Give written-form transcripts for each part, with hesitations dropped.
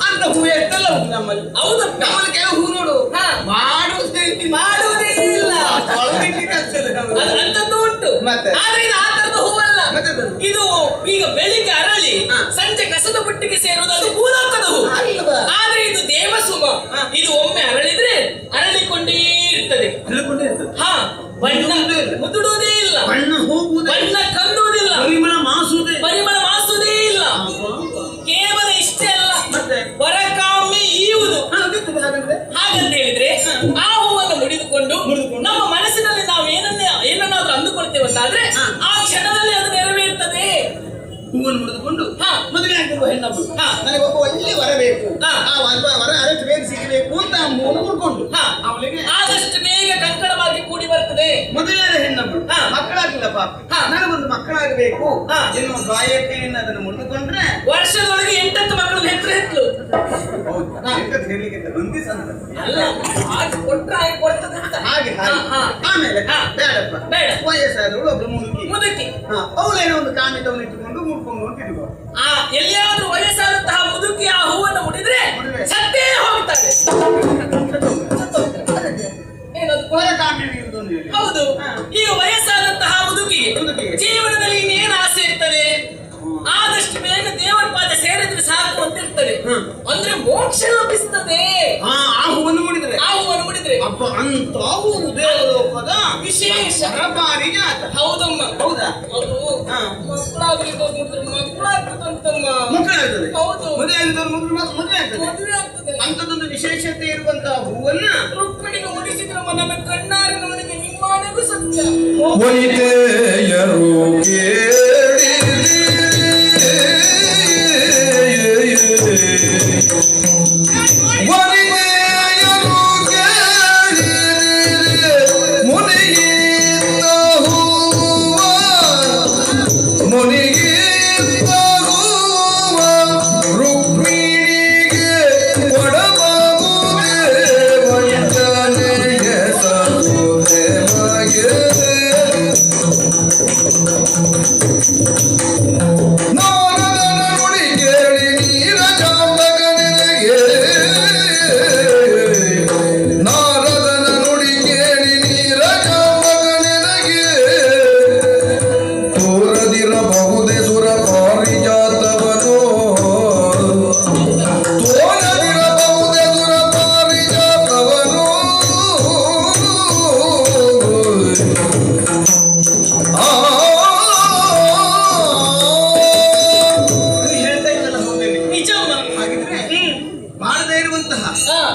ಅಂತ ಹೂ ಎಷ್ಟೆಲ್ಲ ಉಂಟು ನಮ್ಮಲ್ಲಿ. ಹೌದಪ್ಪ. ನಮ್ಮಲ್ಲಿ ಕೆಲವು ಹೂ ನೋಡು ಮಾಡುವುದೇ ಇಲ್ಲ ಅಂತದ್ದು ಉಂಟು. ಮತ್ತೆ? ಆದ್ರೆ ಇದು ಆ ತರದ ಹೂವಲ್ಲ. ಇದು ಈಗ ಬೆಳಿಗ್ಗೆ ಅರಳಿ ಸಂಜೆ ಕಸದ ಬುಟ್ಟಿಗೆ ಸೇರುವುದು, ಅದು ಭೂಲೋಕದ ಹೂ. ಆದ್ರೆ ಇದು ದೇವಸುಮ. ಇದು ಒಮ್ಮೆ ಅರಳಿದ್ರೆ ಅರಳಿಕೊಂಡೇ ಇರ್ತದೆ. ಹಾ, ಬಣ್ಣ ಮುದುಡುವುದೇ ಇಲ್ಲ, ಬಣ್ಣ ಹೋಗುವುದೇ, ಬಣ್ಣ ಕಂದುವುದಿಲ್ಲ, ಪರಿಮಳ ಮಾಸುವುದೇ ಇಲ್ಲ. ಕೇವಲ ಇಷ್ಟೇ ಅಲ್ಲ, ಹೊರಕಾಮಿ ಈಯುವುದು. ಹಾಗಂತ ಹೇಳಿದ್ರೆ ಆ ಹೂವನ್ನು ಮುಡಿದುಕೊಂಡು ನಮ್ಮ ಮನಸ್ಸಿನಲ್ಲಿ ನಾವು ಏನನ್ನಾದ್ರೂ ಅಂದುಕೊಳ್ತೇವೆ ಅಂತಾದ್ರೆ ಆ ಕ್ಷಣದಲ್ಲಿ ಅದು ನೆರವೇರ್ತದೆ. ಹೂವನ್ನು ಮುಡಿದುಕೊಂಡು ಮದುವೆ ಆಗಿರುವ ಹೆಣ್ಣೊಬ್ಬಳು ನನಗೊಬ್ಬ ಒಳ್ಳೆ ವರ ಬೇಕು, ಆ ವರ ಆದಷ್ಟು ಬೇಗ ಸಿಗಬೇಕು ಅಂತ ಹೂವನ್ನು ಮುಡ್ಕೊಂಡು ಅವಳಿಗೆ ಆದಷ್ಟು ಬೇಗ ಕಂಕಣವಾಗಿ ಕೂಡಿ ಬರ್ತದೆ. ಮದುವೆಯಾದ ಹೆಣ್ಣೊಬ್ಬಳು ಮಕ್ಕಳಾಗಿಲ್ಲ ಪಾಪ, ನನಗೊಂದು ಮಕ್ಕಳಾಗಬೇಕು ಎನ್ನುವ ಬಾಯಕೆಯನ್ನು ಅದನ್ನು ಮುಡಿದುಕೊಂಡ್ರೆ ವರ್ಷದೊಳಗೆ 8 ಮಕ್ಕಳು ಹೆತ್ಲು. ಹೇಳಲಿಕ್ಕೆ ಬಂದಿ ಸಂತ ಅಲ್ಲ, ಹಾಗೆ ಕೊಟ್ರೆ ಹಾಗೆ ಕೊಡ್ತದೆ ಅಂತ. ಹಾಗೆ ಆಮೇಲೆ ಬೇಡಪ್ಪ, ಬೇಡ ವಯಸ್ಸಾದವಳು ಒಬ್ಳು ಮುದುಕಿ, ಅವಳೇನೋ ಒಂದು ಕಾಮಿತವನ್ನು ಇಟ್ಟುಕೊಂಡು ಮುಡ್ಕೊಂಡು ಹೋಗ್ತಿದ್ವು. ಎಲ್ಲಿಯಾದ್ರೂ ವಯಸ್ಸಾದಂತಹ ಮುದುಕಿ ಆ ಹೂವನ್ನು ಮುಡಿದ್ರೆ ಸತ್ತೇ ಹೋಗ್ತಾರೆ. ಹೌದು. ಈಗ ವಯಸ್ಸಾದಂತಹ ಮುದುಕಿಗೆ ಜೀವನದಲ್ಲಿ ಇನ್ನೇನು ಆಸೆ ಇರ್ತದೆ? ಆದಷ್ಟು ಬೇಗ ದೇವರ ಪಾದ ಸೇರಿದ್ರೆ ಸಾಕು ಅಂತ ಇರ್ತದೆ. ಅಂದ್ರೆ ಮೋಕ್ಷ ಲಭಿಸ್ತದೆ ಆ ಹೂವನ್ನು ಮುಡಿದ್ರೆ. ಅಪ್ಪ ಅಂತ ದೇವಲೋಕದ ವಿಶೇಷ ಬಾರಿಗೆ ಆತ. ಹೌದಮ್ಮ. ಹೌದಾ? ಅದು ಮಕ್ಕಳಾಗ್ತದೆ. ಹೌದು. ಮದುವೆ ಆಗ್ತದೆ. ಅಂತದೊಂದು ವಿಶೇಷತೆ ಇರುವಂತಹ ಹೂವನ್ನ ರುಕ್ಮಿಣಿಗೆ ಮುಡಿಸಿದ್ರಮ್ಮ. ನನ್ನ ಕಣ್ಣಾರೆ ನನಗೆ ನಿಮ್ಮನೆಗೂ ಸತ್ಯ.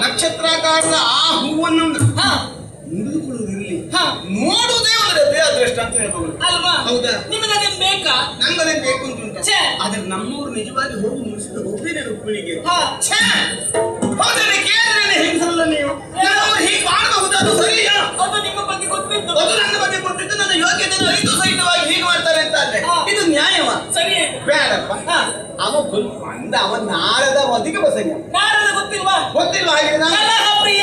ನಕ್ಷತ್ರಾಕಾರದ ಆ ಹೂವನ್ನು ಮುಡಿದುಕೊಳ್ಳುವುದಿರಲಿ, ನೋಡುವುದೇ ಒಂದು ಅದೃಷ್ಟ ಅಂತ ಹೇಳ್ಬೋದು ಅಲ್ವಾ? ಹೌದಾ? ನಿಮಗೆ ಅದೇನು ಬೇಕಾ? ನಂಗದೇನು ಬೇಕು ಅಂತ ಉಂಟು. ಆದ್ರೆ ನಮ್ಮವರು ನಿಜವಾಗಿ ಹೋಗಿ ಮುಗಿಸಿದ ಒಬ್ಬೇನೆ ರುಕ್ಮಿಣಿಗೆ ಕೇಳಿದ್ರೆ ಹೆಂಗಸಲ್ಲ ನೀವು ಹೀಗೆ ಮಾಡಬಹುದು, ಅದು ಸರಿಯಾ? ಅದು ನಿಮ್ಮ ಬಗ್ಗೆ ಗೊತ್ತಿತ್ತು, ಅದು ನನ್ನ ಬಗ್ಗೆ ಗೊತ್ತಿತ್ತು, ನನ್ನ ಯೋಗ್ಯತೆ ಅರಿತು ಸಹಿತವಾಗಿ ಹೀಗೆ ಮಾಡ್ತಾರೆ ಅಂತ ಆದ್ರೆ ಇದು ನ್ಯಾಯವ? ಸರಿ ಬೇಡಪ್ಪ. ಅವ ನಾರದ ಮದಿಗೆ ಬಸಯ್ಯ. ನಾರದ ಗೊತ್ತಿಲ್ವಾ? ಹಾಗೆ ಪ್ರಿಯ.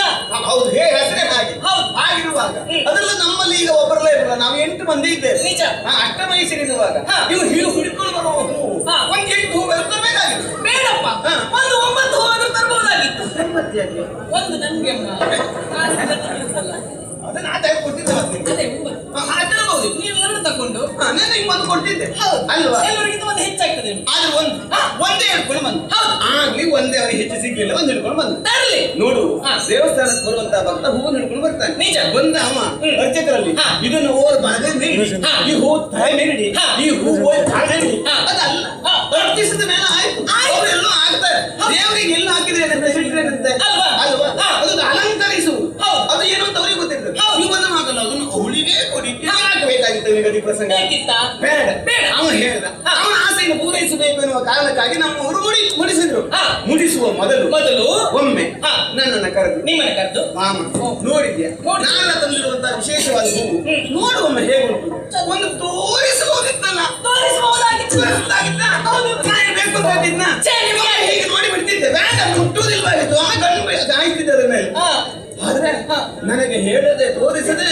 ಹೌದು, ಹೆಸರೇ ಹಾಗೆ. ಹಾಗಿರುವಾಗ ಅದೆಲ್ಲ ನಮ್ಮಲ್ಲಿ ಈಗ ಒಬ್ಬರಲ್ಲೇ ಇರಲ್ಲ, ನಾವು 8 ಮಂದಿ ಇದ್ದೇವೆ. ನಿಜ. ಅಷ್ಟಮೈಸರಿರುವಾಗ ನೀವು ಹೀಗೆ ಹುಡುಕೊಂಡು ಬರುವ ಹೂ ಒಂದು 8 ಹೂ ತರಬೇಕಾಗಿತ್ತು. ಬೇಡಪ್ಪ, ಒಂದು 9 ಹೂವನ್ನು ತರಬಹುದಾಗಿತ್ತು. ಒಂದು ನನ್ಗೆ ಅದನ್ನ ಆ ಟೈಪ್ ಕೊಟ್ಟಿದ್ದೆ. ತರಬಹುದು. ನೀವು 2 ತಗೊಂಡು ನಾನು ನಿಮ್ಮನ್ನು ಕೊಟ್ಟಿದ್ದೆ ಅಲ್ವಾ? ಎಲ್ಲರಿಗಿಂತ ಒಂದು ಹೆಚ್ಚಾಗ್ತದೆ. ಆದ್ರೆ ಒಂದೇ ಹಿಡ್ಕೊಂಡು ಬಂದು ಆಗ್ಲಿ, ಒಂದೇ ಅವರಿಗೆ ಹೆಚ್ಚು ಸಿಗ್ಲಿಲ್ಲ, ಒಂದು ಹಿಡ್ಕೊಂಡು ಬಂದು ತರಲಿ. ನೋಡು, ದೇವಸ್ಥಾನಕ್ಕೆ ಬರುವಂತ ಭಕ್ತ ಹೂವನ್ನು ಹಿಡ್ಕೊಂಡು ಬರ್ತಾನೆ. ನಿಜ. ಬಂದ ಅವ ಅರ್ಚಕರಲ್ಲಿ ಇದನ್ನು ಓದ್ ಬರದೆ ಈ ಹೂ ತಾಯಿ ನೀಡಿ, ಈ ಹೂ ತಾಯಿ ಅದಲ್ಲ, ಅರ್ಚಿಸಿದ ಮೇಲೆ ಆಯ್ತು, ಅವರೆಲ್ಲೂ ಆಗ್ತಾರೆ. ದೇವರಿಗೆ ಎಲ್ಲ ಹಾಕಿದ್ರೆ ಇಟ್ಟಿರಂತೆ ಅಲ್ವಾ? ಅದು ಅಲಂಕರಿಸುವುದು, ಅದು ಏನು ಅಂತ ಅವರಿಗೆ ಗೊತ್ತಿರ್ತದೆ. ನೀವು ಬಂದ ಮಾತಲ್ಲ, ಅದನ್ನು ಅವಳಿಗೆ ಕೊಡಿ. ಬೇಕಾಗಿತ್ತು ನಿಗದಿ ಪ್ರಸಂಗ. ಬೇಡ. ಅವನು ಹೇಳ್ದ, ಅವನ ಆಸೆಯನ್ನು ಪೂರೈಸಬೇಕು ಎನ್ನುವ ಕಾರಣಕ್ಕಾಗಿ ನಮ್ಮವರು ಮುಡಿಸಿದ್ರು. ಮುಡಿಸುವ ಮೊದಲು ಒಮ್ಮೆ ನನ್ನನ್ನು ಕರೆದು, ನಿಮ್ಮನ್ನು ಕರೆದು, ಮಾಮ ನೋಡಿದ್ಯಾ ನಾನು ತಂದಿರುವಂತಹ ವಿಶೇಷವಾದ ಹೂವು ನೋಡು ಒಮ್ಮೆ ಹೇಗುಂಟು, ಒಂದು ತೋರಿಸಬಹುದಿತ್ತಲ್ಲ. ಬೇಕು ಅಂತಿದ್ನ ಹೀಗೆ ನೋಡಿ ಬಿಡ್ತಿದ್ದೆ. ಬೇಡ, ಮುಟ್ಟುವುದಿಲ್ವಾಗಿತ್ತು. ಆ ಗಂಡು ಕಾಯ್ತಿದ್ದೆ ಅದರ ಮೇಲೆ. ಆದ್ರೆ ನನಗೆ ಹೇಳದೆ ತೋರಿಸದೆ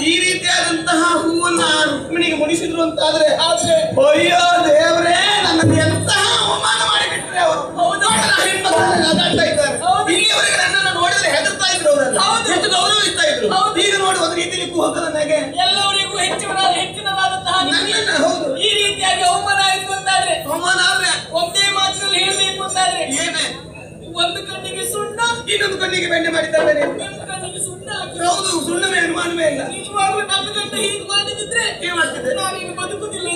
ಈ ರೀತಿಯಾದಂತಹ ಹೂವನ್ನ ರುಕ್ಮಿಣಿಗೆ ಮುಡಿಸಿದ್ರು ಅಂತ ಆದ್ರೆ ಅಯ್ಯೋ ದೇವರೇ, ನನ್ನನ್ನು ಎಂತಹ ಅವಮಾನ ಮಾಡಿಬಿಟ್ರೆ ಅವರು. ಹೆಣ್ಮಕ್ಳನ್ನ ಹೋಗಲ್ಲ ನನಗೆ ಎಲ್ಲವರಿಗೂ ಹೆಚ್ಚಿನದಾದಂತಹ ನಿಮಗೆ ನನ್ನನ್ನ ಹೌದು ಈ ರೀತಿಯಾಗಿ ಅವಮಾನ ಆಯ್ತು ಅಂತಾದ್ರೆ ಅವಮಾನ ಆದ್ರೆ ಒಂದೇ ಮಾತಿನಲ್ಲಿ ಹೇಳಬೇಕು ಅಂತಾದ್ರೆ ಏನೇ ಒಂದು ಕಣ್ಣಿಗೆ ಸುಣ್ಣ ಇನ್ನೊಂದು ಕಣ್ಣಿಗೆ ಬೆಣ್ಣೆ ಮಾಡಿದ್ದಾರೆ ನೀವು. ಇನ್ನೊಂದು ಕಣ್ಣಿಗೆ ಸುಣ್ಣ ಹಾಕಿ ಹೌದು ಸುಣ್ಣವೇ ಅನುಮಾನವೇ ಇಲ್ಲ. ನಿಜವಾಗ್ಲೂ ನಮ್ಮ ಗಂಡ ಹೀಗೆ ಮಾಡಿದ್ರೆ ಏನ್ ಮಾಡ್ತಿದ್ದೆ ನಾನೀಗ ಬದುಕುದಿಲ್ಲ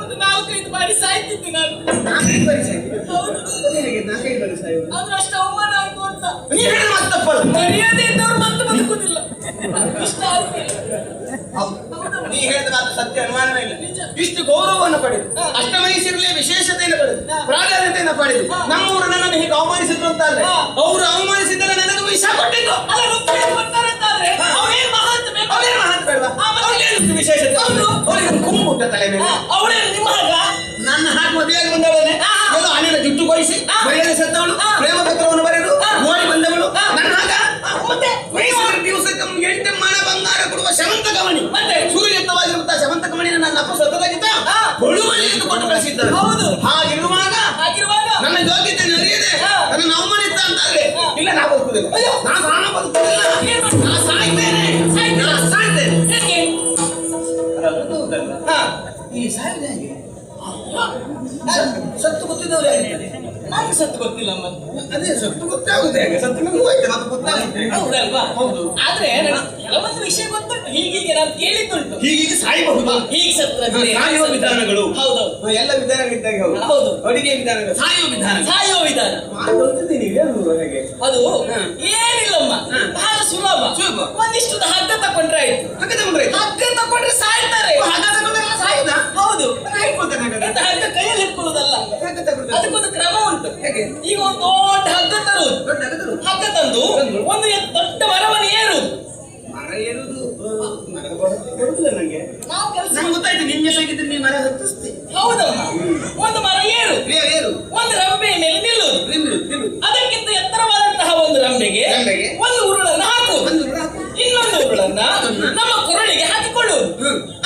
ಒಂದು 4-5 ಬಾರಿ ಸಾಯ್ತಿದ್ದೆ ನಾನು. 4-5 ವರ್ಷ ಆಗಿದೆ. ಹೌದು ನಿನಗೆ 4-5 ವರ್ಷ ಆಗಿದೆ. ಆದ್ರೆ ಅಷ್ಟು ಅವಮಾನ ಆಯ್ತು ಅಂತ ನೀ ಹೇಳಿದ ಮಾತು ತಪ್ಪಲ್ಲ. ಮರ್ಯಾದೆ ಇದ್ದವ್ರು ಮತ್ತೆ ಬದುಕುದಿಲ್ಲ ಇಷ್ಟ ಆದ್ಮೇಲೆ. ಹೌದು ನೀ ಹೇಳಿದ ಮಾತು ಸತ್ಯ ಅನುಮಾನವೇ ಇಲ್ಲ. ಇಷ್ಟು ಗೌರವವನ್ನು ಪಡೆದು ಅಷ್ಟಮೈಸಿರಲಿ ವಿಶೇಷತೆಯನ್ನು ಪಡೆದು ಪ್ರಾಧಾನ್ಯತೆಯನ್ನು ಪಡೆದು ನಮ್ಮವರು ನನ್ನನ್ನು ಹೀಗೆ ಅವಮಾನಿಸಿದ್ರು ಅಂತ ಅಲ್ಲ, ಅವರು ಅವಮಾನಿಸಿದರೆ ನನಗೆ ವಿಷ ಕೊಟ್ಟಿದ್ದು. ಅಲ್ಲ ರುಕ್ಮಿಣಿ ಕೊಡ್ತಾರಂತಾದ್ರೆ ಅವ್ರೇನ್ ಮಹಾಂತ ಬೇಕು ಅವರೇ ಮಹತ್ವ ಬೇಡವಾ? ಅವ್ರಿಗೇನು ವಿಶೇಷತೆ? ಅವರಿಗೆ ಕುಂಬುಟ್ಟ ತಲೆ ಮೇಲೆ ಅವಳೇ ನಿಮ್ಮ ಮಗ ನನ್ನ ಹಾಗೆ ಮದುವೆಯಾಗಿ ಬಂದವಳೇ ಎಲ್ಲೋ ಹಣ್ಣಿನ ಜುಟ್ಟು ಕೊಯಿಸಿ ಮರ್ಯಾದೆ ಸತ್ತವಳು ಪ್ರೇಮ ಪತ್ರವನ್ನು ಬರೆದು ನೋಡಿ ಬಂದವಳು ನನ್ನ ಹಾಗ ಮತ್ತೆ ದಿವಸಕ್ಕೆ 8 ಮಾಣ ಬಂಗಾರ ಕೊಡುವ ಶಮಂತ ಕಮಣಿ ಮತ್ತೆ ಸೂರ್ಯಯುಕ್ತವಾಗಿರುವಂತಹ ಶಮಂತ ಕಮಣಿನ ನನ್ನ ಅಪ್ಪ ಸತ್ತದಾಗಿದ್ದ ಕೊಡುವಲ್ಲಿ ಎಂದು ಕೊಟ್ಟು ಕಳಿಸಿದ್ದಾರೆ. ಹೌದು ಹಾಗಿರುವಾಗ ನನ್ನ ಯೋಗ್ಯತೆ ನಡೆಯದೆ ನನ್ನ ಅವಮಾನಿತ ಅಂತಾದ್ರೆ ಇಲ್ಲ ನಾ ಬದುಕುದಿಲ್ಲ, ನಾ ಬದುಕುದಿಲ್ಲ, ನಾ ಸಾಯ್ತೇನೆ, ನಾ ಸಾಯ್ತೇನೆ. ಈ ಸಾಯ್ದೆ ಹೇಗೆ? ಸತ್ತು ಗೊತ್ತಿದ್ದವ್ರು ಯಾರಿದ್ದಾರೆ? ನಂಗೆ ಸತ್ತು ಗೊತ್ತಿಲ್ಲ ಮತ್ತೆ ಅದೇ ಸತ್ತು ಗೊತ್ತಾಗುತ್ತೆ ಹೇಗೆ? ಸತ್ತು ನಮ್ಗೆ ಹೋಯ್ತು ಮತ್ತೆ ಗೊತ್ತಾಗುತ್ತೆ. ಹೌದಲ್ವಾ? ಹೌದು. ಆದ್ರೆ ನನಗೆ ಕೆಲವೊಂದು ವಿಷಯ ಗೊತ್ತುಂಟು, ಹೀಗೀಗೆ ನಾನು ಕೇಳಿದ್ದುಂಟು. ಹೀಗೆ ಸಾಯಬಹುದು. ಹೀಗೆ ಸತ್ರ ಸಾಯುವ ವಿಧಾನಗಳು ಹೌದೌದು ಎಲ್ಲ ವಿಧಾನಗಳಿದ್ದಾಗ ಹೌದು. ಹೌದು ಅಡಿಗೆ ವಿಧಾನಗಳು ಸಾಯುವ ವಿಧಾನ ಸಾಯುವ ವಿಧಾನ ಗೊತ್ತಿದ್ದೀನಿ ಹೇಗೆ ಅದು ಏನಿಲ್ಲಮ್ಮ ಬಹಳ ಸುಲಭ. ಸುಲಭ. ಒಂದಿಷ್ಟು ಹಗ್ಗ ತಕೊಂಡ್ರೆ ಆಯ್ತು. ಹಗ್ಗ ತಗೊಂಡ್ರೆ ಹಗ್ಗ ತಕೊಂಡ್ರೆ ಸಾಯ್ತಾರೆ. ಹಗ್ಗ ತಗೊಂಡ್ರೆ ಸಾಯುದಾ? ಹೌದು ಹೇಳ್ಕೊಳ್ತಾನೆ ಎಂತ ಹಗ್ಗ ಕೈಯಲ್ಲಿ ಹಿಡ್ಕೊಳ್ಳೋದಲ್ಲ, ಹಗ್ಗ ತಗೊಂಡ್ರೆ ಅದಕ್ಕೊಂದು ಕ್ರಮ ಉಂಟು. ಹೇಗೆ? ಈಗ ಒಂದು ದೊಡ್ಡ ಹಗ್ಗ ತರುವುದು, ದೊಡ್ಡ ಹಗ್ಗ ತರುವುದು. ಹಗ್ಗ ತಂದು ಒಂದು ದೊಡ್ಡ ಮರವನ್ನು ಏರುವುದು. ಮರ ಏರುವುದು ಮರದ ಕೊಡುದಿಲ್ಲ ನಂಗೆ. ನಾವು ಕೆಲಸ ನಂಗೆ ಗೊತ್ತಾಯ್ತು ನಿನ್ನೆ ಸಾಗಿದ್ರೆ ನೀ ಮರ ಹತ್ತಿಸ್ತಿ. ಹೌದಮ್ಮ, ಒಂದು ಮರ ಏರು, ಏರು ಒಂದು ರಂಬೆ ಮೇಲೆ ನಿಲ್ಲುವುದು, ನಿಲ್ಲು ಅದಕ್ಕಿಂತ ಎತ್ತರವಾದಂತಹ ಒಂದು ರಂಬೆಗೆ ಒಂದು ಉರುಳನ್ನು ಹಾಕುವುದು, ಒಂದು ಋಣ ಹಾಕು. ಇನ್ನೊಂದು ಉರುಳನ್ನ ನಮ್ಮ ಕೊರಳಿಗೆ ಹಾಕಿಕೊಳ್ಳುವುದು.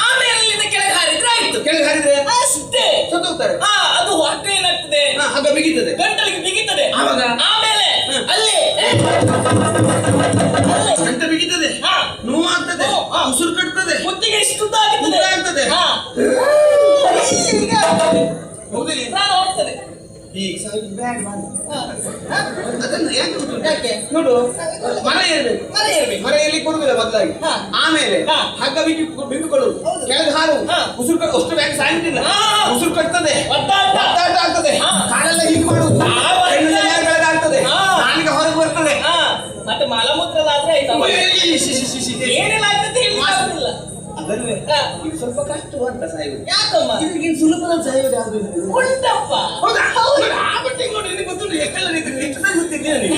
ಆಮೇಲೆ ಅಲ್ಲಿಂದ ಕೆಳಗೆ ಹಾರಿದ್ರೆ ಆಯ್ತು. ಕೆಳಗೆ ಹಾರಿದ್ರೆ ಅಷ್ಟೇ. ಸತ್ತೋಗ್ತಾರೆ. ಅದು ಹಗ್ಗ ಏನಾಗ್ತದೆ, ಹಗ್ಗ ಬಿಗಿತದೆ, ಗಂಟಲಿಗೆ ಬಿಗಿತದೆ. ಆವಾಗ ಆಮೇಲೆ ಅಲ್ಲೇ ಗಂಟ ಬಿಗಿತದೆ, ನೋವಾಗ್ತದೆ, ಉಸಿರು ಕಟ್ತದೆ, ಮುತ್ತಿಗೆ ಇಷ್ಟುದ್ದ ಆಗ್ತದೆ. ಆಗ್ತದೆ. ಹೌದಿಲ್ಲ? ಪ್ರಾಣ ಹೋಗ್ತದೆ. ಈಗ ಸಾಯುದು ಬ್ಯಾಡ ಮಾಡು. ಹಾ. ಅದನ್ನ ಯಾಕೆ ಗೊತ್ತುಂಟು? ಯಾಕೆ? ನೋಡು ಮರ ಏರ್ಬೇಕು, ಮರ ಏರ್ಬೇಕು. ಮರ ಎಲ್ಲಿ ಕೊಡುದಿಲ್ಲ ಬದಲಾಗಿ. ಹಾ. ಆಮೇಲೆ ಹಾ. ಹಗ್ಗ ಬಿಗಿಕೊಳ್ಳುದು, ಹೌದು. ಕೆಳಗೆ ಹಾರು, ಹಾ. ಉಸಿರು ಅಷ್ಟು ಬ್ಯಾಗ್ ಸಾಯುದಿಲ್ಲ, ಹಾ. ಉಸಿರು ಕಟ್ತದೆ, ಒದ್ದಾಟ. ಒದ್ದಾಟ ಆಗ್ತದೆ, ಹಾ. ಕಾಲೆಲ್ಲ ಹೀಗೆ ಮಾಡುದು, ಹೆಣ್ಣು ಕೆಳಗೆ ಆಗ್ತದೆ, ಹಾ. ನಾಲಿಗೆ ಹೊರಗೆ ಬರ್ತದೆ. ಹಾ. ಮತ್ತೆ ಮಲಮೂತ್ರದಾದ್ರೆ ಆಯ್ತಮ್ಮ. ಏನೆಲ್ಲ ಆಗ್ತದೆ ಹೇಳಿಲ್ಲ. ಅದನ್ನೇ ಹಾ. ಇದು ಸ್ವಲ್ಪ ಕಷ್ಟವಂತ ಸಾಯುವುದು. ಯಾಕಮ್ಮ? ಇದಕ್ಕಿಂತ ಸುಲಭದ ಸಾಯುವುದು ಯಾವುದು ಇಲ್ಲ. ಉಂಟಪ್ಪ. ಹೌದಾ? ಹೌದು. ಆ ಬಟ್ಟೆಗೆ ನೋಡಿ ನಿನಗೆ ಗೊತ್ತುಂಟು ಎಷ್ಟೆಲ್ಲ ರೀತಿ ಎಷ್ಟು ಸಲ ಗೊತ್ತಿದ್ದೀಯ ನೀನು?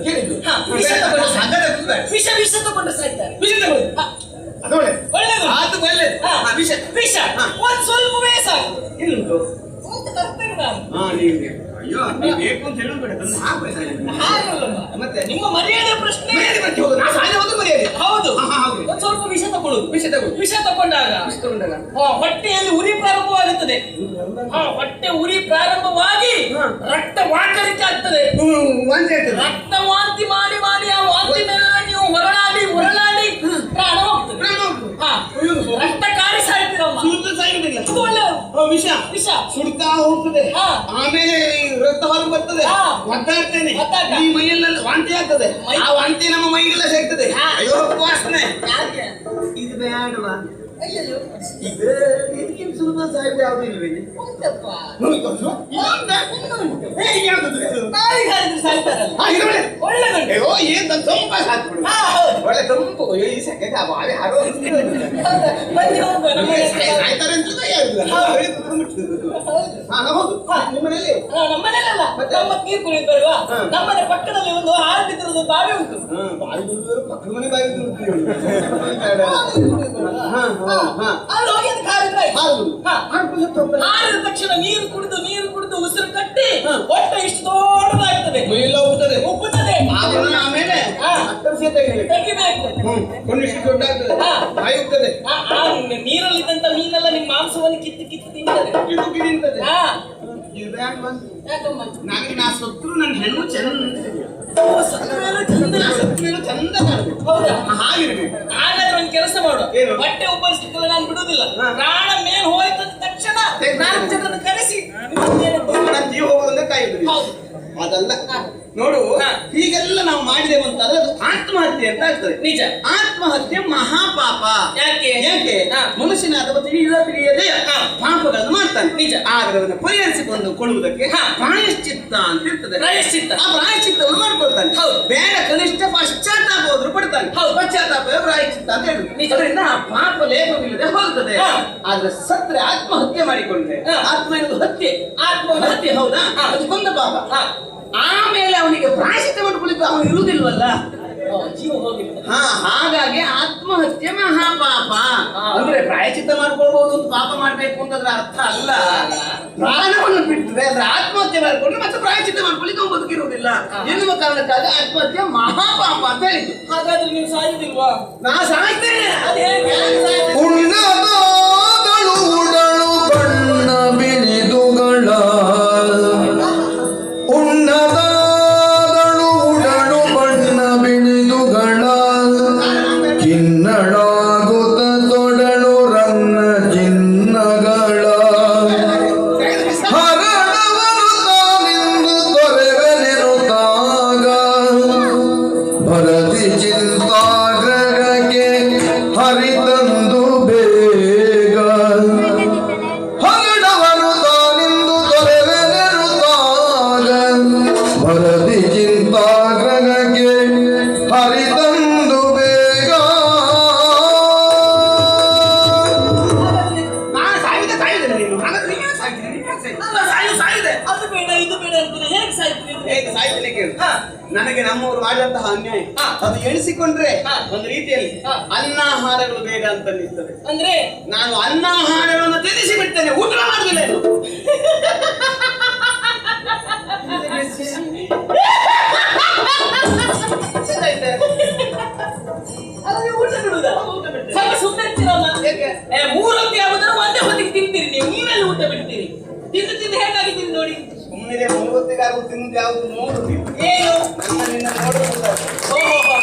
ಕೇಳಿದ್ದು. ಹಾ. ವಿಷ ತಗೊಂಡು ಹಗ್ಗ ತಗೊಂಡು ವಿಷ ತಗೊಂಡು ಸಾಯ್ತಾರೆ. ವಿಷ ತಗೊಳ್ಳಿ. ಹಾ. ಅದು ಒಳ್ಳೆ. ಒಳ್ಳೇದು. ಅದು ಒಳ್ಳೆದು. ಹಾ. ವಿಷ. ವಿಷ. ಹಾ. ಒಂದ್ ಸ್ವಲ್ಪವೇ ಸಾಕು. ಇನ್ನುಂಟು. ಮತ್ತೆ ತರ್ತೇನೆ ನಾನು. ಅಯ್ಯೋ ನೀವು ಬೇಕು ಅಂತ ಹೇಳಬೇಡ, ತಂದು ಹಾಕ್ಬೇಕು. ಹಾಗಲ್ಲಮ್ಮ. ಮತ್ತೆ ನಿಮ್ಮ ಮರ್ಯಾದೆ ಪ್ರಶ್ನೆ. ಮರ್ಯಾದೆ ಬಗ್ಗೆ ಹೋಗುದು. ನಾ ಸಾಯ್ದೆ ಹೋದ್ರು ಮರ್ಯಾದೆ. ಹೌದು. ಹಾ, ಹೌದು. ಒಂದ್ ಸ್ವಲ್ಪ ವಿಷ ತಗೊಳ್ಳುದು. ವಿಷ ತಗೊಳ್ಳಿ. ವಿಷ ತಗೊಂಡಾಗ ವಿಷ ತಗೊಂಡಾಗ ಹೊಟ್ಟೆಯಲ್ಲಿ ಉರಿ ಪ್ರಾರಂಭವಾಗುತ್ತದೆ. ಹೊಟ್ಟೆ ಉರಿ ಪ್ರಾರಂಭವಾಗಿ ಹಾ. ರಕ್ತ ವಾಕರಿಕೆ ಆಗ್ತದೆ. ವಾಂತಿ ಆಗ್ತದೆ. ರಕ್ತ ವಾಂತಿ ಮಾಡಿ ಮಾಡಿ ಆ ವಾಂತಿನೆಲ್ಲ ನೀವು ಹೊರಳಾಡಿ ಪ್ರಾಣ ಹೋಗ್ತದೆ. ಪ್ರಾಣ ಹೋಗ್ತದೆ. ಹಾ. ರಕ್ತ ಕಾರಿ ಸಾಯ್ತೀರಮ್ಮ. ಸುಡುತ್ತಾ ಸಾಯುವುದಿಲ್ಲ. ಇದು ಒಳ್ಳೆ ವಿಷ ವಿಷ. ಸುಡ್ತಾ ಹೋಗ್ತದೆ. ಹಾ. ಆಮೇಲೆ ರಕ್ತ ಹೊರಗೆ ಬರ್ತದೆ. ಹಾ. ಒದ್ದಾಡ್ತೇನೆ. ಒದ್ದಾಟ. ಈ ಮೈಯಲ್ಲೆಲ್ಲ ವಾಂತಿ ಆಗ್ತದೆ. ಆ ವಾಂತಿ ನಮ್ಮ ಮೈಗೆಲ್ಲ ಸೇರ್ತದೆ. ಹಾ. ಅಯ್ಯೋ ವಾಸನೆ. ಯಾಕೆ? ಇದು ಬೇಡವಾ? ಅಯ್ಯಯ್ಯೋ. ಇದಕ್ಕಿಂತ ಸುಲಭ ಸಾಯುವುದು ಯಾವುದು ಇಲ್ವೇ? ಉಂಟಪ್ಪ. ನಾಯಿಗೆ ಹಾರಿದ್ರೆ ಸಾಯ್ತಾರಲ್ಲ. ಒಳ್ಳೆದುಂಟು. ಅಯ್ಯೋ ಏನ್ ತಂಪ ಸಾಕ್ಬಿಡು. ಹಾ, ಹೌದು. ಒಳ್ಳೆ ತಂಪು. ಅಯ್ಯೋ ಈ ಸೆಕೆಗೆ ಆ ಬಾವಿ ಹಾರೋ ಬನ್ನಿ ಹೋಗುವ ನಮ್ಮ ಮನೆಗೆ. ಸಾಯ್ತಾರೆ ಅಂತ ಯಾರು ಹೌದು. ನಿಮ್ಮನೇಲಿ ನಮ್ಮನೆಯಲ್ಲ, ನಮ್ಮ ನೀರು ಕುಡಿಯುತ್ತಲ್ವಾ, ನಮ್ಮನೆ ಪಕ್ಕದಲ್ಲಿ ಒಂದು ಹಾಳು ಬಿದ್ದಿರೋದು ಬಾವಿ ಉಂಟು. ಬಾವಿ ಪಕ್ಕದ ಮನೆ ಬಾವಿ ಅಲ್ಲಿ ಹೋಗಿ ಅದಕ್ಕೆ ಹಾರಿದ್ರೆ ಆಯ್ತು. ಹಾ. ಹಾರಿದ ತಕ್ಷಣ ನೀರು ಕುಡಿದು ಉಸಿರು ಕಟ್ಟಿ ಹೊಟ್ಟೆ ಇಷ್ಟು ದೊಡ್ಡದಾಗ್ತದೆ. ಎಲ್ಲ ಹೋಗ್ತದೆ, ಉಪ್ಪುತ್ತದೆ. ಆಮೇಲೆ ಹಾ. ತೆಗಿಬೇಕು. ತೆಗಿಬೇಕು. ಕೊಂಡಿಷ್ಟು ದೊಡ್ಡ ಆಗ್ತದೆ, ಹಾ. ಬಾಯಿ ಹೋಗ್ತದೆ. ಆ ನೀರಲ್ಲಿದ್ದಂತ ಮೀನೆಲ್ಲ ನಿಮ್ಮ ಮಾಂಸವನ್ನು ಕಿತ್ತು ತಿಂತದೆ. ಇದು ನಿಂತದೆ. ಹಾ. ಇದು ಯಾಕೆ ಬಂತು? ಯಾಕಮ್ಮ? ನನಗೆ ನಾ ಸತ್ರು ನನ್ನ ಹೆಣ್ಣು ಚಂದ ಸತ್ತ ಮೇಲೆ ಚಂದ. ಸತ್ತ ಮೇಲೆ ಚಂದ ಕಾಣಬೇಕು. ಹೌದಾ? ಹಾಗಿರ್ಬೇಕು. ಹಾಗಾದ್ರೆ ಒಂದು ಕೆಲಸ ಮಾಡು, ಏನು? ಬಟ್ಟೆ ಉಪರಿಸ್ಲಿಕ್ಕೆಲ್ಲ ನಾನು ಬಿಡುದಿಲ್ಲ. ಹಾ. ಪ್ರಾಣ ಮೇಲ್ ಹೋಯ್ತು ಅಂದ ತಕ್ಷಣ ಹೇಗೆ? 4 ಜನರನ್ನು ಕರೆಸಿ ನನ್ನ ಜೀವ ಹೋಗೋದಂದ್ರೆ ಕಾಯುದು. ಹೌದು. ಅದಲ್ಲ ಹಾ. ನೋಡು, ಹಾ. ಹೀಗೆಲ್ಲ ನಾವು ಮಾಡಿದೆವು ಅಂತಾದ್ರೆ ಅದು ಆತ್ಮಹತ್ಯೆ ಅಂತ ಆಗ್ತದೆ. ನಿಜ. ಆತ್ಮಹತ್ಯೆ ಮಹಾಪಾಪ. ಯಾಕೆ? ಯಾಕೆ? ಹಾ. ಮನುಷ್ಯನ ಅಥವಾ ತಿಳಿಯದೇ ಹಾ. ಪಾಪಗಳನ್ನು ಮಾಡ್ತಾನೆ. ನಿಜ. ಆದ್ರೆ ಅದನ್ನು ಪರಿಹರಿಸಿಕೊಳ್ಳುವುದಕ್ಕೆ ಹಾ. ಪ್ರಾಯಶ್ಚಿತ್ತ ಅಂತ ಇರ್ತದೆ. ಪ್ರಾಯಶ್ಚಿತ್ತ. ಆ ಪ್ರಾಯಶ್ಚಿತ್ತವನ್ನು ಮಾಡ್ಕೊಳ್ತಾನೆ. ಹೌದು. ಬೇಡ ಕನಿಷ್ಠ ಪಶ್ಚಾತ್ತಾಪ ಹೋದ್ರು ಪಡ್ತಾನೆ. ಹೌದು. ಪಶ್ಚಾತ್ತಾಪವೇ ಪ್ರಾಯಶ್ಚಿತ್ತ ಅಂತ ಹೇಳುದು. ನಿಜ. ಅದರಿಂದ ಆ ಪಾಪ ಲೇಪವಿಲ್ಲದೆ ಹೋಗ್ತದೆ. ಹಾ. ಆದ್ರೆ ಸತ್ರೆ ಆತ್ಮಹತ್ಯೆ ಮಾಡಿಕೊಂಡ್ರೆ ಹಾ. ಆತ್ಮ ಎನ್ನುವುದು ಹತ್ಯೆ. ಆತ್ಮವನ್ನು ಹತ್ಯೆ ಹೌದಾ? ಹಾ. ಅದು ಕೊಂದ ಪಾಪ. ಹಾ. ಆಮೇಲೆ ಅವನಿಗೆ ಪ್ರಾಯಶ್ಚಿತ್ತ ಮಾಡಿಕೊಳ್ಳಿಕ್ಕೆ ಅವನು ಇರುವುದಿಲ್ವಲ್ಲ. ಜೀವ ಹೋಗಿಲ್ಲ. ಹಾ, ಹಾಗಾಗಿ ಆತ್ಮಹತ್ಯೆ ಮಹಾಪಾಪ. ಹಾ. ಅಂದ್ರೆ ಪ್ರಾಯಶ್ಚಿತ್ತ ಮಾಡ್ಕೊಳ್ಬಹುದು ಅಂತ ಪಾಪ ಮಾಡ್ಬೇಕು ಅಂತದ್ರ ಅರ್ಥ ಅಲ್ಲ. ಪ್ರಾಣವನ್ನು ಬಿಟ್ಟರೆ ಅಂದ್ರೆ ಆತ್ಮಹತ್ಯೆ ಮಾಡ್ಕೊಂಡ್ರೆ ಮತ್ತೆ ಪ್ರಾಯಶ್ಚಿತ್ತ ಮಾಡ್ಕೊಳ್ಳಿಕ್ಕೆ ಅವನು ಬದುಕಿರುವುದಿಲ್ಲ ಎನ್ನುವ ಕಾರಣಕ್ಕಾಗಿ ಆತ್ಮಹತ್ಯೆ ಮಹಾಪಾಪ ಅಂತ ಹೇಳಿದ್ದು. ಹಾಗಾದ್ರೆ ನೀವು ಸಾಯುದಿಲ್ವಾ? ನಾ ಸಾಯ್ತೇನೆ. ಅದು ಹೇಗೆ? ಉಣ್ಣದಾದಳು ಉಡಳು ಬಣ್ಣ ಬಿಳಿದುಗಳ ಉಣ್ಣದಾದಳು ಉಡಳು ಬಣ್ಣ ಬಿಳಿದುಗಳ ಕಿನ್ನಳಾಗುತ್ತ ತೊಡಳು ರನ್ನ ಚಿನ್ನಗಳ ಹರಡವನು ತಾನಿಂದು ತೊರೆವೆನೆನುತ್ತಾಗ ಭರತಿ ಚಿಂತಾಗ್ರಹಕ್ಕೆ ಹರಿತಂದು ಬೇಗ ಹರಡವನು ತಾನಿಂದು ತೊರೆವೆನೆನುತ್ತಾಗ ಭರತಿ ಚಿಂತಾಗ್ರಹಕ್ಕೆ ಹರಿತಂದು ಬೇಗ ನಾನು ಸಾಯುವುದೇ ನೀನು. ಹಾಗಾದ್ರೆ ನೀನು ಯಾಕೆ ಸಾಯ್ತೀನಿ? ನೀನು ಯಾಕೆ ಸಾಯ್ತೀನಿ? ನಾನು ಸಾಯುವುದೇ. ಅದು ಬೇಡ ಇದು ಬೇಡ ಅಂತಾನೆ ಹೇಗೆ ಸಾಯ್ತೀರಿ? ಹೇಗೆ ಸಾಯ್ತೀನಿ ಕೇಳು. ಹಾ. ನನಗೆ ನಮ್ಮವರು ಮಾಡಿದಂತಹ ಅನ್ಯಾಯ ಹಾ. ಅದು ಎಣಿಸಿಕೊಂಡ್ರೆ ಹಾ. ಒಂದು ರೀತಿಯಲ್ಲಿ ಹಾ. ಅನ್ನಾಹಾರಗಳು ಬೇಡ ಅಂತ ಅನ್ನಿಸ್ತದೆ. ಅಂದ್ರೆ ನಾನು ಅನ್ನಾಹಾರಗಳನ್ನು ತ್ಯಜಿಸಿ ಬಿಡ್ತೇನೆ, ಊಟ ಮಾಡುದಿಲ್ಲ ಇದು. ಅದನ್ನ ಊಟ ಬಿಡುದಾ? ಸ್ವಲ್ಪ ಸುಮ್ಮನೆ ಇರ್ತೀರಲ್ಲ? ಹೇಗೆ? 3 ಹೊತ್ತು ಯಾವುದಾದ್ರು ಒಂದೇ ಹೊತ್ತಿಗೆ ತಿಂತೀರಿ ನೀವು. ನೀವೆಲ್ಲ ಊಟ ಬಿಡ್ತೀರಿ? ತಿಂದು ತಿಂದು ಹೇಗಾಗಿದ್ದೀರಿ ನೋಡಿ. ಸುಮ್ಮನೆ 30 ತಿನ್ನುದು ಯಾವುದು ನೋಡು ನೀನು. ಏನು? ನನ್ನ ನಿನ್ನ ನೋಡುವುದಿಲ್ಲ. ಓಹೋ.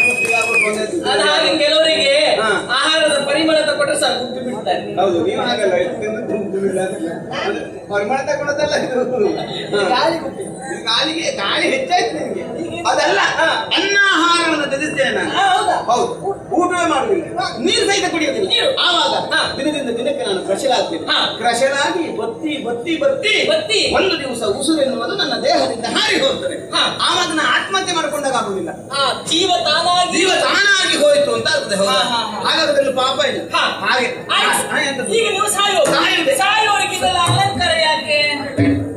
30 ಒಂದೇ ತಿಂದು. ಅದು ಹಾಗೆ ಕೆಲವರಿಗೆ ಹಾ. ಆಹಾರದ ಪರಿಮಳ ತಗೊಂಡ್ರೆ ಸಾಕು ಉಪ್ಪಿ ಬಿಡ್ತಾರೆ. ಹೌದು, ನೀವು ಹಾಗಲ್ಲ. ಎಷ್ಟು ತಿಂದು ತಿಂದಿಲ್ಲ ಅಂತ. ಅದು ಪರಿಮಳ ತಗೊಳ್ಳೋದಲ್ಲ ಇದು. ಹಾ. ಗಾಳಿ ಉಪ್ಪಿ. ಇದು ಗಾಳಿ ಹೆಚ್ಚಾಯ್ತು ನಿನಗೆ. ಅದಲ್ಲ, ಅನ್ನಾಹಾರವನ್ನು ತ್ಯಜಿಸ್ತೇನೆ ನಾನು. ಹೌದಾ? ಹೌದು, ಊಟವೇ ಮಾಡುವುದಿಲ್ಲ, ನೀರು ಸಹಿತ ಕುಡಿಯೋದಿಲ್ಲ. ನೀರು? ಆವಾಗ ಹಾ. ದಿನದಿಂದ ದಿನಕ್ಕೆ ನಾನು ಕೃಷಿಲಾಗ್ತೀನಿ. ಹಾ. ಕೃಷಿಲಾಗಿ ಬತ್ತಿ ಬತ್ತಿ ಬತ್ತಿ ಬತ್ತಿ ಒಂದು ದಿವಸ ಉಸಿರೆನ್ನುವುದು ನನ್ನ ದೇಹದಿಂದ ಹಾರಿ ಹೋಗ್ತದೆ. ಹಾ. ಆವಾಗ ನಾನು ಆತ್ಮಹತ್ಯೆ ಮಾಡಿಕೊಂಡಾಗ ಆಗುದಿಲ್ಲ. ಜೀವ ತಾನಾಗಿ ಜೀವ ತಾನಾಗಿ ಹೋಯ್ತು ಅಂತ ಆಗ್ತದೆ. ಹೌದಾ? ಹಾ, ಹಾ, ಹಾ. ಹಾಗಾದ್ರೆ ಪಾಪ ಇಲ್ಲ. ಹಾ. ಹಾಗೆ ಆಯ್ತು. ಹಾ, ಎಂತದ್ದು? ಈಗ ನೀವು ಸಾಯೋದು. ಸಾಯುವುದೇ. ಸಾಯೋರಿಗೆ ಇದೆಲ್ಲ ಅಲಂಕಾರ ಯಾಕೆ?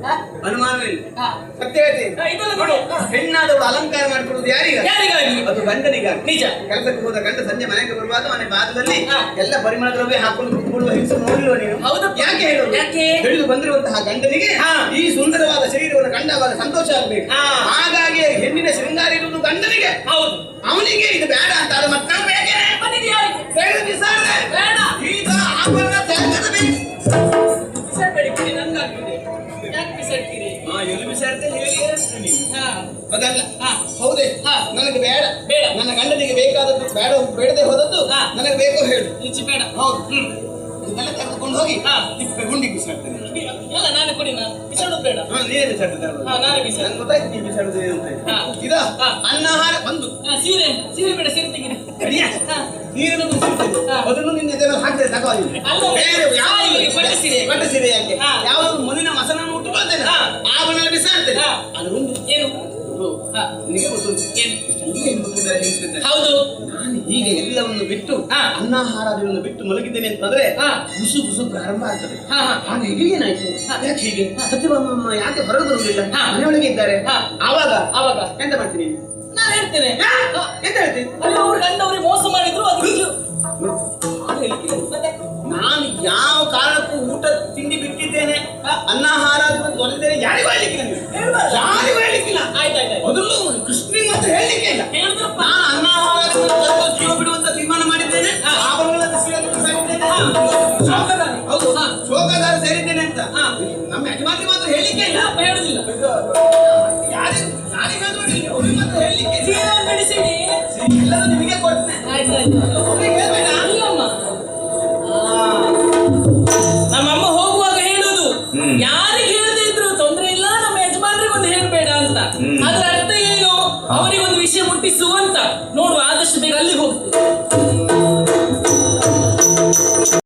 ಹಾ? ಅನುಮಾನವಿಲ್ಲ. ಹಾ. ಸತ್ಯ ಹೇಳ್ತೀನಿ. ಇದೆಲ್ಲ ನೋಡು, ಹಾ. ಹೆಣ್ಣಾದವಳು ಅಲಂಕಾರ ಮಾಡಿಕೊಳ್ಳುವುದು ಯಾರಿಗಾಗಿ? ಯಾರಿಗಾಗಿ? ಅದು ಗಂಡನಿಗಾಗಿ. ನಿಜ. ಕೆಲಸಕ್ಕೆ ಹೋದ ಗಂಡ ಸಂಜೆ ಮನೆಗೆ ಬರುವಾಗ ಮನೆ ಬಾಗಿಲಲ್ಲಿ ಹಾ. ಎಲ್ಲ ಪರಿಮಳ ದ್ರವ್ಯ ಹಾಕೊಂಡು ಕುತ್ಕೊಳ್ಳುವ ಹಿಂಸೆ ನೋಡಿಲ್ವ ನೀನು? ಹೌದಪ್ಪ. ಯಾಕೆ ಹೇಳೋದು? ಯಾಕೆ? ತಿಳಿದು ಬಂದಿರುವಂತಹ ಗಂಡನಿಗೆ ಹಾ. ಈ ಸುಂದರವಾದ ಶರೀರವನ್ನು ಕಂಡಾಗ ಸಂತೋಷ ಆಗ್ಬೇಕು. ಹಾ. ಹಾಗಾಗಿ ಹೆಣ್ಣಿನ ಶೃಂಗಾರ ಇರುವುದು ಗಂಡನಿಗೆ. ಹೌದು. ಅವನಿಗೆ ಇದು ಬೇಡ ಅಂತ ಆದ್ರೆ ಮತ್ತೆ ನಾವು ಬೇಕೆ ಮನೆಗೆ ಯಾರಿಗೆ? ತೆಗೆದು ಬಿಸಾಡದೆ. ಬೇಡ. ಈಗ ಆಭರಣ ತೆಗೆದು ಬಿಸಾಡ್ಬೇಡಿ, ಬಿಡಿ, ನಂಗಾಗ್ತದೆ. ಯಾಕೆ ಬಿಸಾಡ್ತೀರಿ? ಎಲ್ಲಿ ಬಿಸಾಡ್ತೇನೆ ಹೇಳಿ ಹೇಳ್ತೀನಿ ನೀನು. ಹಾ. ಅದಲ್ಲ. ಹಾ. ಹೌದೇ? ಹಾ. ನನಗೆ ಬೇಡ. ಬೇಡ. ನನ್ನ ಗಂಡನಿಗೆ ಬೇಕಾದದ್ದು ಬೇಡದೆ ಹೋದದ್ದು ಹಾ. ನನಗೆ ಬೇಕೋ ಹೇಳು. ಈಚೆ ಬೇಡ. ಹೌದು. ಇದೆಲ್ಲ ತೆಗೆದುಕೊಂಡು ಹೋಗಿ ಹಾ. ತಿಪ್ಪೆ ಗುಂಡಿಗೆ ಬಿಸಾಡ್ತೇನೆ. ಅಲ್ಲ, ನಾನು ಕೊಡಿ, ನಾನು ಬಿಸಾಡೋದು ಬೇಡ. ನೀನೇ ಬಿಸಾಡ್ತೇನೆ. ಹಾ, ನಾನೇ ಬಿಸಾಡ. ನಂಗೆ ಗೊತ್ತಾಯ್ತು ನೀ ಬಿಸಾಡುದು ಏನು ಅಂತ. ಹಾ. ಇದ ಹಾ. ಅನ್ನಾಹಾರ ಬಂದು ಸೀರೆ ಬೇಡ, ಸೀರೆ ತೆಗೀರಿ. ಕಡಿಯ ಹಾ. ನೀರನ್ನು ಬಿಸಿರ್ತೇನೆ. ಹಾ. ಅದನ್ನು ನಿನ್ನ ಎದೆ ಮೇಲೆ ಹಾಕ್ತೇನೆ. ತಗೋ ಅಲ್ಲ, ಬೇರೆ ಯಾವ ಪಟ್ಟು ಸೀರೆ. ಪಟ್ಟು ಸೀರೆ ಯಾಕೆ? ಹಾ. ಯಾವ್ದು ಮಣ್ಣಿನ ಮಸನನ್ನು ಉಟ್ಟುಕೊಳ್ತೇನೆ. ಹಾ. ಆಭರಣ ಬಿಸಾಡ್ತೇನೆ. ಹಾ. ಅದು ಒಂದು ಏನು? ಹಾ. ನಿನಗೆ ಗೊತ್ತುಂಟು. ಏನು? ಇಷ್ಟೆಲ್ಲ ಹೆಣ್ಮಕ್ಳಿದ್ದಾರೆ ಹೇಳ್ತಿದ್ದಾರೆ. ಹೌದು. ನಾನು ಹೀಗೆ ಎಲ್ಲವನ್ನು ಬಿಟ್ಟು ಹಾ. ಅನ್ನಾಹಾರಗಳನ್ನು ಬಿಟ್ಟು ಮಲಗಿದ್ದೇನೆ ಅಂತಂದ್ರೆ ಹಾ. ಗುಸು ಪ್ರಾರಂಭ ಆಗ್ತದೆ. ಹಾ, ಹಾ. ಹಾಗೆ ಹೀಗೆ ಏನಾಯ್ತು? ಹಾ. ಯಾಕೆ ಹೀಗೆ? ಸತ್ಯಭಾಮ ಯಾಕೆ ಹೊರಗೆ ಬರುವುದಿಲ್ಲ? ಹಾ. ಮನೆಯೊಳಗೆ ಇದ್ದಾರೆ. ಹಾ. ಆವಾಗ ಆವಾಗ ಎಂತ ಮಾಡ್ತೀನಿ? ನಾನು ಹೇಳ್ತೇನೆ. ಎಂತ ಹೇಳ್ತೀನಿ? ಅಲ್ಲಿ ಅವ್ರ ಗಂಡ ಅವ್ರಿಗೆ ಮೋಸ ಮಾಡಿದ್ರು, ಅದು ನಿಜ. ಅದು ಹೇಳ್ತೀನಿ. ಮತ್ತೆ? ನಾನು ಯಾವ ಕಾರಣಕ್ಕೂ ಊಟ ತಿಂಡಿ ಬಿಟ್ಟಿದ್ದೇನೆ, ಅನ್ನಾಹಾರ ದೊರೆತಿದ್ದೇನೆ ಯಾರಿಗೂ ಹೇಳಲಿಕ್ಕಿಲ್ಲ. ಯಾರಿಗೂ ಹೇಳಲಿಕ್ಕಿಲ್ಲ. ಆಯ್ತಾಯ್ತು. ಅದರಲ್ಲೂ ಕೃಷ್ಣನಿಗೆ ಮಾತ್ರ ಹೇಳಲಿಕ್ಕೆ ಇಲ್ಲ. ಹೇಳಿದ್ರಪ್ಪ. ನಾನು ಅನ್ನಾಹಾರ ಜೀವ ಬಿಡುವಂತ ತೀರ್ಮಾನ ಮಾಡಿದ್ದೇನೆ. ಆಭರಣಗಳನ್ನು ಸೇರಿದ್ದೇನೆ. ಶೋಕದಾರಿ. ಹೌದು. ಹಾ. ಶೋಕದಾರ ಸೇರಿದ್ದೇನೆ ಅಂತ ಹಾ. ನಮ್ಮ ಯಜಮಾನ್ರಿಗೆ ಮಾತ್ರ ಹೇಳಲಿಕ್ಕೆ ಇಲ್ಲ. ಅಪ್ಪ ಹೇಳುದಿಲ್ಲ. ಯಾರಿಗಾದ್ರೂ ಅವ್ರಿಗೆ ಮಾತ್ರ ಹೇಳಲಿಕ್ಕೆ ಸೀರೆ ಬಿಡಿಸಿಡಿ. ಎಲ್ಲರೂ ನಿಮಗೆ ಕೊಡ್ತೇನೆ. ಆಯ್ತಾಯ್ತು. ಒಬ್ಬರಿಗೆ ಹೇಳ್ಬೇಡ. ಯಾರಿಗೆ ಹೇಳದೇ ಇದ್ರು ತೊಂದ್ರೆ ಇಲ್ಲ, ನಮ್ಮ ಯಜಮಾನ್ರಿಗೆ ಒಂದು ಹೇಳ್ಬೇಡ ಅಂತ. ಅದ್ರ ಅರ್ಥ ಏನು? ಅವರಿಗೊಂದು ವಿಷಯ ಮುಟ್ಟಿಸುವಂತ. ನೋಡುವ, ಆದಷ್ಟು ಬೇಗ ಅಲ್ಲಿಗೆ ಹೋಗ್ತೇವೆ.